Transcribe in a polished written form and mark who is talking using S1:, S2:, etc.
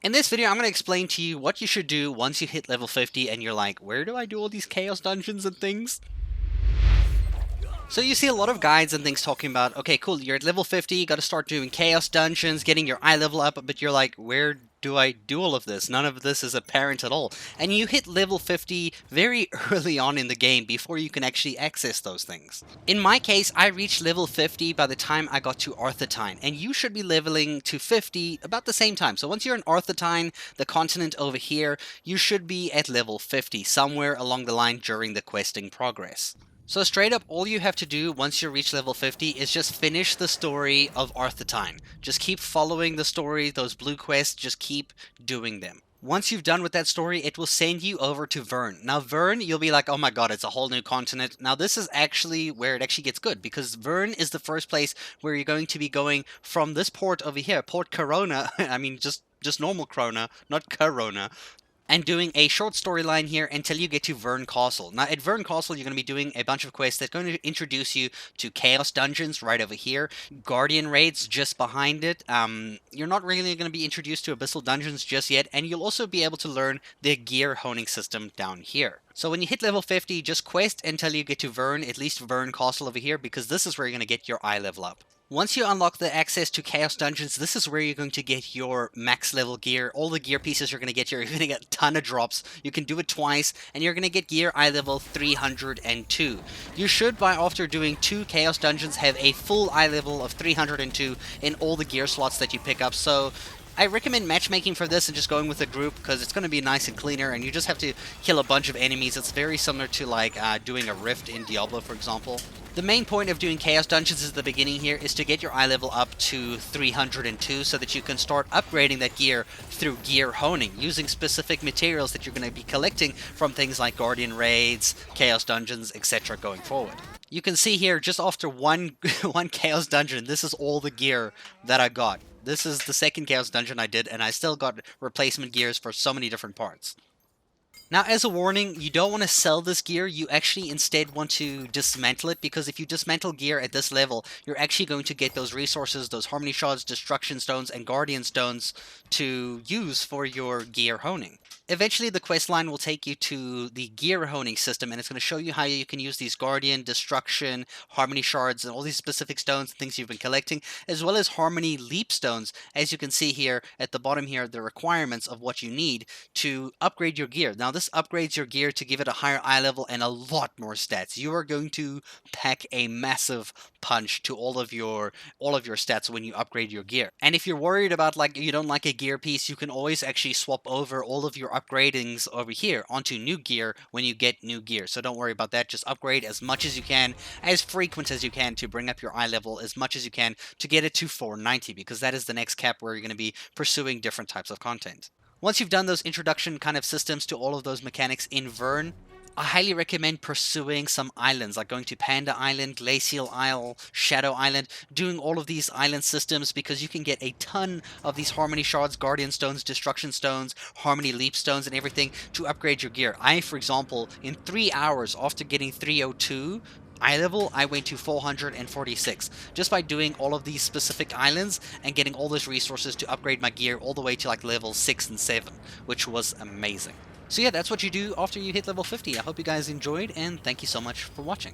S1: In this video, I'm going to explain to you what you should do once you hit level 50 and you're like, where do I do all these chaos dungeons and things? So you see a lot of guides and things talking about, okay, cool, you're at level 50, you gotta start doing chaos dungeons, getting your eye level up, but you're like, where do I do all of this? None of this is apparent at all. And you hit level 50 very early on in the game before you can actually access those things. In my case, I reached level 50 by the time I got to Arthetine, and you should be leveling to 50 about the same time. So once you're in Arthetine, the continent over here, you should be at level 50, somewhere along the line during the questing progress. So straight up, all you have to do once you reach level 50 is just finish the story of Arthetine. Just keep following the story, those blue quests, just keep doing them. Once you've done with that story, it will send you over to Vern. Now Vern, you'll be like, oh my god, it's a whole new continent. Now this is actually where it actually gets good, because Vern is the first place where you're going to be going from this port over here, Port Corona, I mean just normal Corona, not Corona, and doing a short storyline here until you get to Vern Castle. Now, at Vern Castle, you're going to be doing a bunch of quests that's going to introduce you to Chaos Dungeons right over here, Guardian Raids just behind it. You're not really going to be introduced to Abyssal Dungeons just yet, and you'll also be able to learn the gear honing system down here. So when you hit level 50, just quest until you get to Vern, at least Vern Castle over here, because this is where you're going to get your eye level up. Once you unlock the access to Chaos Dungeons, this is where you're going to get your max level gear. All the gear pieces you're going to get here, you're going to get a ton of drops. You can do it twice, and you're going to get gear eye level 302. You should, by after doing 2 Chaos Dungeons, have a full eye level of 302 in all the gear slots that you pick up. So I recommend matchmaking for this and just going with a group, because it's going to be nice and cleaner, and you just have to kill a bunch of enemies. It's very similar to like doing a rift in Diablo, for example. The main point of doing Chaos Dungeons at the beginning here is to get your eye level up to 302 so that you can start upgrading that gear through gear honing, using specific materials that you're going to be collecting from things like Guardian Raids, Chaos Dungeons, etc. going forward. You can see here, just after one Chaos Dungeon, this is all the gear that I got. This is the second Chaos Dungeon I did, and I still got replacement gears for so many different parts. Now, as a warning, you don't want to sell this gear, you actually instead want to dismantle it, because if you dismantle gear at this level, you're actually going to get those resources, those Harmony Shards, Destruction Stones, and Guardian Stones to use for your gear honing. Eventually, the quest line will take you to the gear honing system, and it's going to show you how you can use these Guardian, Destruction, Harmony Shards, and all these specific stones and things you've been collecting, as well as Harmony Leap Stones. As you can see here at the bottom here, the requirements of what you need to upgrade your gear. Now, this upgrades your gear to give it a higher eye level and a lot more stats. You are going to pack a massive punch to all of your stats when you upgrade your gear. And if you're worried about, like, you don't like a gear piece, you can always actually swap over all of your upgradings over here onto new gear when you get new gear. So don't worry about that. Just upgrade as much as you can, as frequent as you can, to bring up your eye level as much as you can to get it to 490, because that is the next cap where you're going to be pursuing different types of content. Once you've done those introduction kind of systems to all of those mechanics in Vern, I highly recommend pursuing some islands, like going to Panda Island, Glacial Isle, Shadow Island, doing all of these island systems, because you can get a ton of these Harmony Shards, Guardian Stones, Destruction Stones, Harmony Leap Stones, and everything to upgrade your gear. I, for example, in 3 hours after getting 302, eye level, I went to 446 just by doing all of these specific islands and getting all those resources to upgrade my gear all the way to like level 6 and 7, which was amazing. So yeah, that's what you do after you hit level 50. I hope you guys enjoyed, and thank you so much for watching.